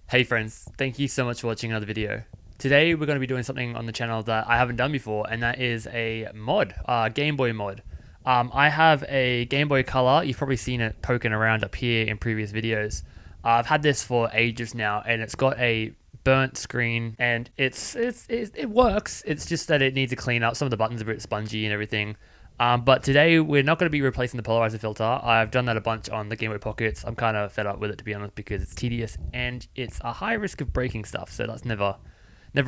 Hey friends, thank you so much for watching another video. Today we're going to be doing something on the channel that I haven't done before, and that is a mod, Game Boy mod. I have a Game Boy Color. You've probably seen it poking around up here in previous videos. I've had this for ages now, and it's got a burnt screen, and it works. It's just that it needs to clean up. Some of the buttons are a bit spongy and everything. But today we're not going to be replacing the polarizer filter. I've done that a bunch on the Game Boy Pockets. I'm kind of fed up with it, to be honest, because it's tedious and it's a high risk of breaking stuff, so that's never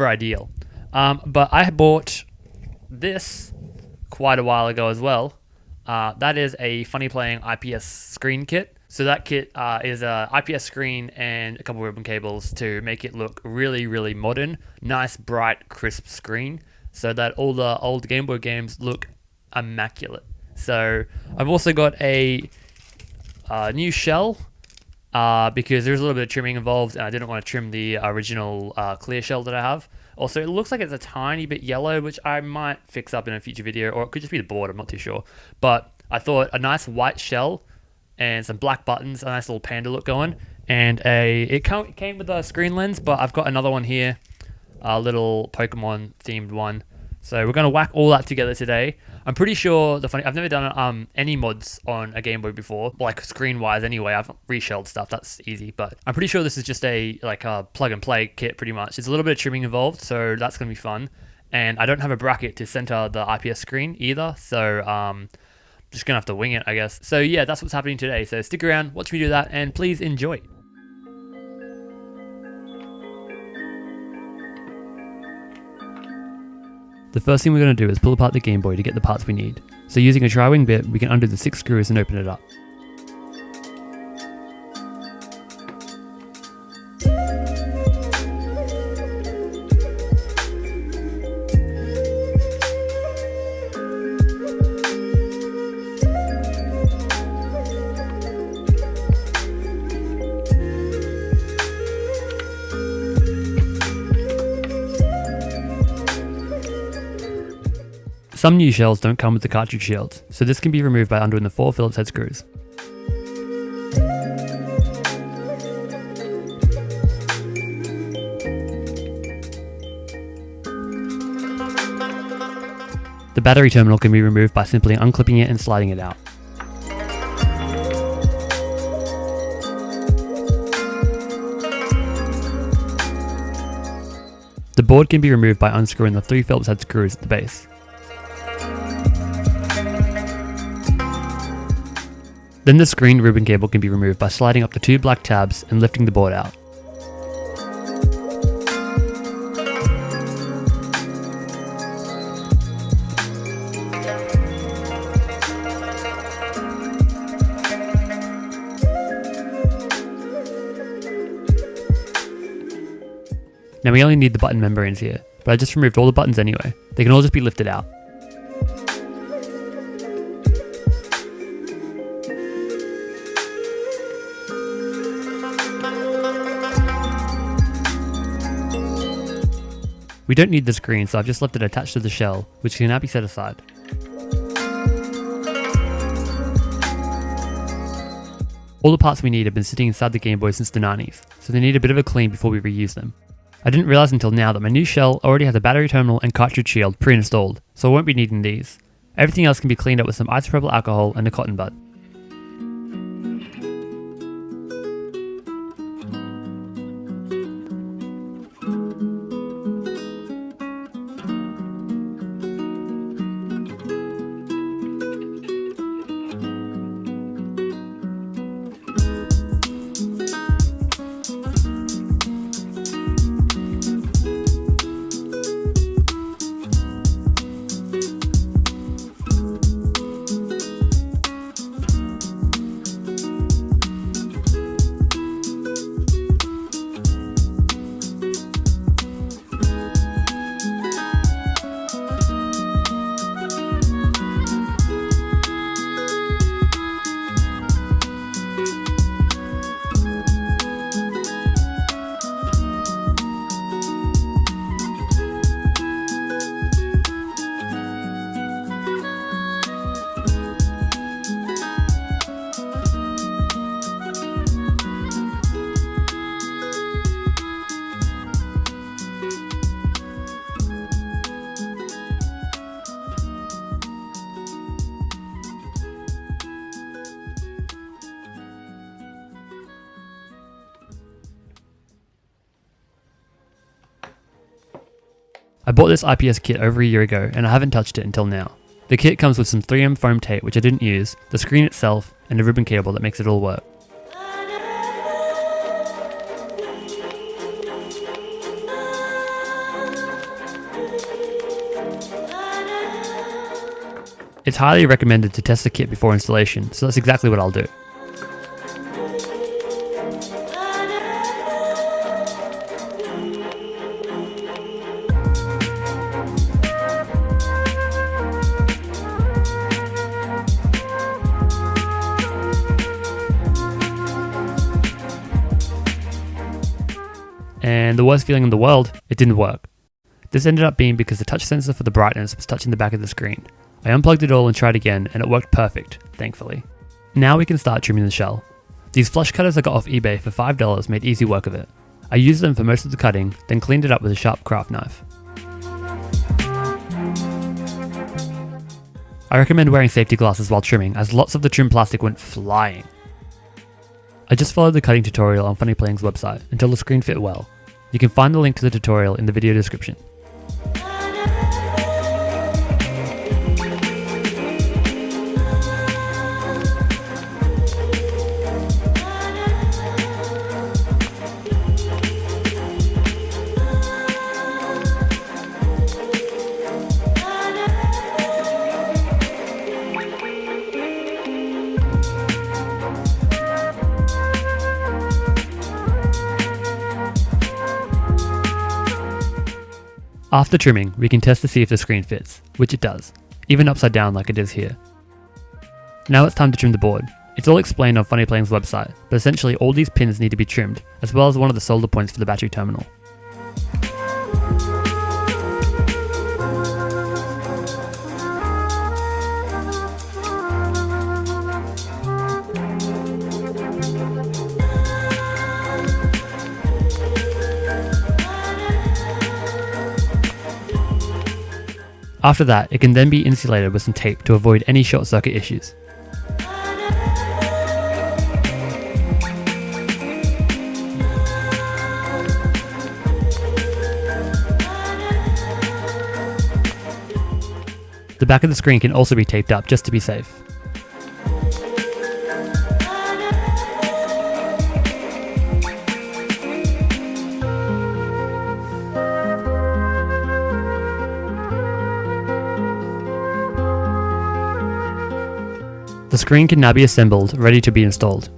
ideal. But I bought this quite a while ago as well. That is a Funny Playing IPS screen kit. So that kit is a IPS screen and a couple of ribbon cables to make it look really, really modern. Nice, bright, crisp screen, so that all the old Game Boy games look immaculate. So I've also got a new shell because there's a little bit of trimming involved, and I didn't want to trim the original clear shell that I have. Also, it looks like it's a tiny bit yellow, which I might fix up in a future video, or it could just be the board, I'm not too sure. But I thought a nice white shell and some black buttons, a nice little panda look going, and it came with a screen lens, but I've got another one here, a little Pokemon themed one. So we're going to whack all that together today. I'm pretty sure I've never done any mods on a Game Boy before, like screen-wise anyway. I've reshelled stuff, that's easy, but I'm pretty sure this is just a plug-and-play kit pretty much. There's a little bit of trimming involved, so that's going to be fun. And I don't have a bracket to center the IPS screen either, so just going to have to wing it, I guess. So yeah, that's what's happening today. So stick around, watch me do that, and please enjoy. The first thing we're going to do is pull apart the Game Boy to get the parts we need. So using a tri-wing bit, we can undo the 6 screws and open it up. Some new shells don't come with the cartridge shields, so this can be removed by undoing the 4 Phillips head screws. The battery terminal can be removed by simply unclipping it and sliding it out. The board can be removed by unscrewing the 3 Phillips head screws at the base. Then the screen ribbon cable can be removed by sliding up the 2 black tabs and lifting the board out. Now we only need the button membranes here, but I just removed all the buttons anyway. They can all just be lifted out. We don't need the screen, so I've just left it attached to the shell, which can now be set aside. All the parts we need have been sitting inside the Game Boy since the 90s, so they need a bit of a clean before we reuse them. I didn't realise until now that my new shell already has a battery terminal and cartridge shield pre-installed, so I won't be needing these. Everything else can be cleaned up with some isopropyl alcohol and a cotton bud. I bought this IPS kit over a year ago and I haven't touched it until now. The kit comes with some 3M foam tape which I didn't use, the screen itself, and a ribbon cable that makes it all work. It's highly recommended to test the kit before installation, so that's exactly what I'll do. And the worst feeling in the world, it didn't work. This ended up being because the touch sensor for the brightness was touching the back of the screen. I unplugged it all and tried again, and it worked perfect, thankfully. Now we can start trimming the shell. These flush cutters I got off eBay for $5 made easy work of it. I used them for most of the cutting, then cleaned it up with a sharp craft knife. I recommend wearing safety glasses while trimming, as lots of the trim plastic went flying. I just followed the cutting tutorial on Funny Playing's website until the screen fit well. You can find the link to the tutorial in the video description. After trimming, we can test to see if the screen fits, which it does, even upside down like it is here. Now it's time to trim the board. It's all explained on Funny Playing's website, but essentially all these pins need to be trimmed, as well as one of the solder points for the battery terminal. After that, it can then be insulated with some tape to avoid any short circuit issues. The back of the screen can also be taped up just to be safe. The screen can now be assembled, ready to be installed.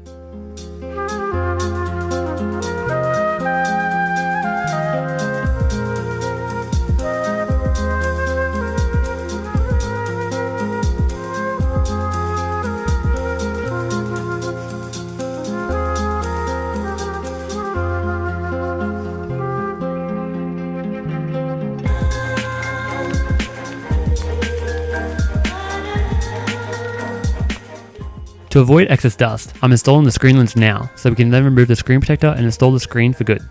To avoid excess dust, I'm installing the screen lens now, so we can then remove the screen protector and install the screen for good.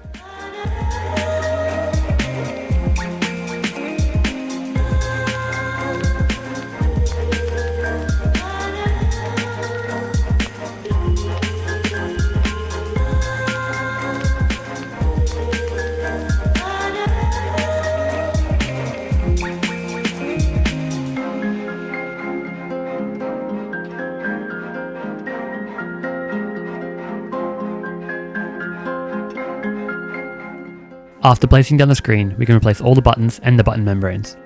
After placing down the screen, we can replace all the buttons and the button membranes.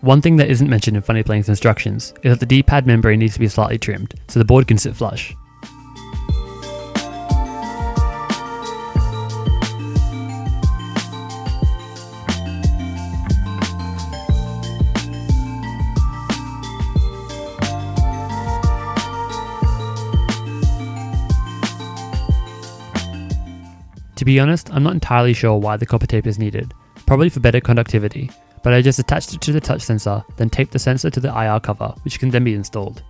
One thing that isn't mentioned in Funny Playing's instructions is that the D-pad membrane needs to be slightly trimmed, so the board can sit flush. To be honest, I'm not entirely sure why the copper tape is needed, probably for better conductivity, but I just attached it to the touch sensor, then taped the sensor to the IR cover, which can then be installed.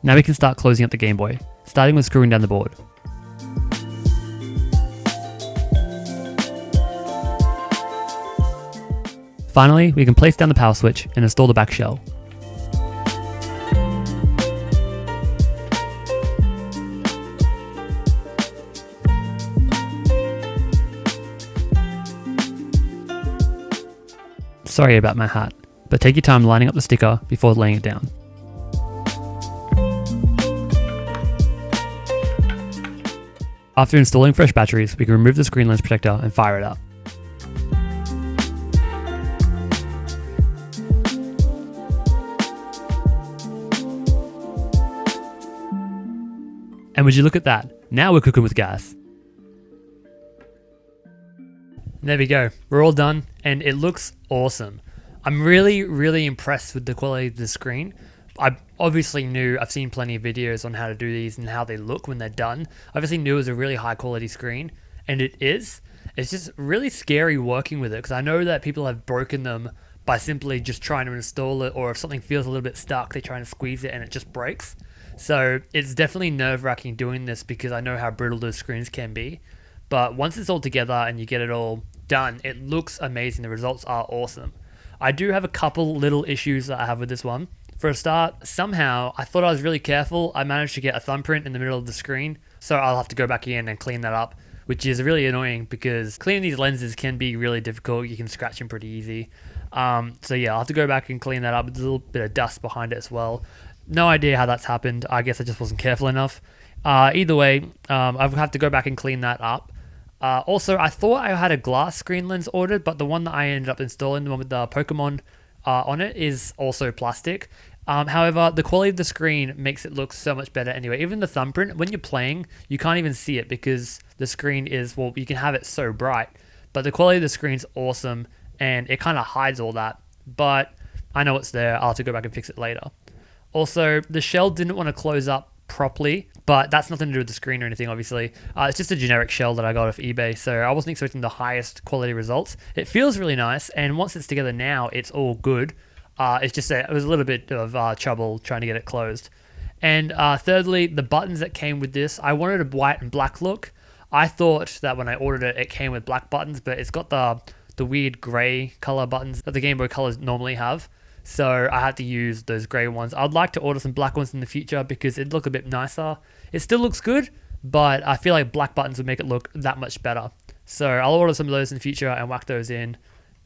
Now we can start closing up the Game Boy, starting with screwing down the board. Finally, we can place down the power switch and install the back shell. Sorry about my hat, but take your time lining up the sticker before laying it down. After installing fresh batteries, we can remove the screen lens protector and fire it up. And would you look at that, now we're cooking with gas. There we go, we're all done and it looks awesome. I'm really impressed with the quality of the screen. I obviously knew, I've seen plenty of videos on how to do these and how they look when they're done. I obviously knew it was a really high quality screen, and it is. It's just really scary working with it because I know that people have broken them by simply just trying to install it, or if something feels a little bit stuck, they try and squeeze it and it just breaks. So it's definitely nerve-wracking doing this because I know how brittle those screens can be. But once it's all together and you get it all done, it looks amazing. The results are awesome. I do have a couple little issues that I have with this one. For a start, somehow, I thought I was really careful. I managed to get a thumbprint in the middle of the screen, so I'll have to go back in and clean that up, which is really annoying because cleaning these lenses can be really difficult. You can scratch them pretty easy. So yeah, I'll have to go back and clean that up. There's a little bit of dust behind it as well. No idea how that's happened. I guess I just wasn't careful enough. Either way, I'll have to go back and clean that up. Also, I thought I had a glass screen lens ordered, but the one that I ended up installing, the one with the Pokemon on it, is also plastic. However, the quality of the screen makes it look so much better anyway. Even the thumbprint, when you're playing, you can't even see it because the screen is, well, you can have it so bright, but the quality of the screen's awesome and it kind of hides all that. But I know it's there. I'll have to go back and fix it later. Also, the shell didn't want to close up properly, but that's nothing to do with the screen or anything, obviously. It's just a generic shell that I got off eBay, so I wasn't expecting the highest quality results. It feels really nice, and once it's together now, it's all good. It's just that it was a little bit of trouble trying to get it closed. And thirdly, the buttons that came with this, I wanted a white and black look. I thought that when I ordered it, it came with black buttons, but it's got the weird grey color buttons that the Game Boy Colors normally have. So I had to use those grey ones. I'd like to order some black ones in the future because it'd look a bit nicer. It still looks good, but I feel like black buttons would make it look that much better. So I'll order some of those in the future and whack those in.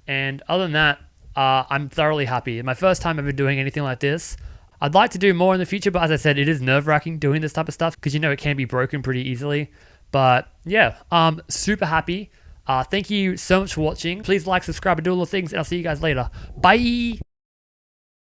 And other than that, I'm thoroughly happy. My first time ever doing anything like this. I'd like to do more in the future, but as I said, it is nerve-wracking doing this type of stuff because you know it can be broken pretty easily. But yeah, I'm super happy. Thank you so much for watching. Please like, subscribe, and do all the things, and I'll see you guys later. Bye!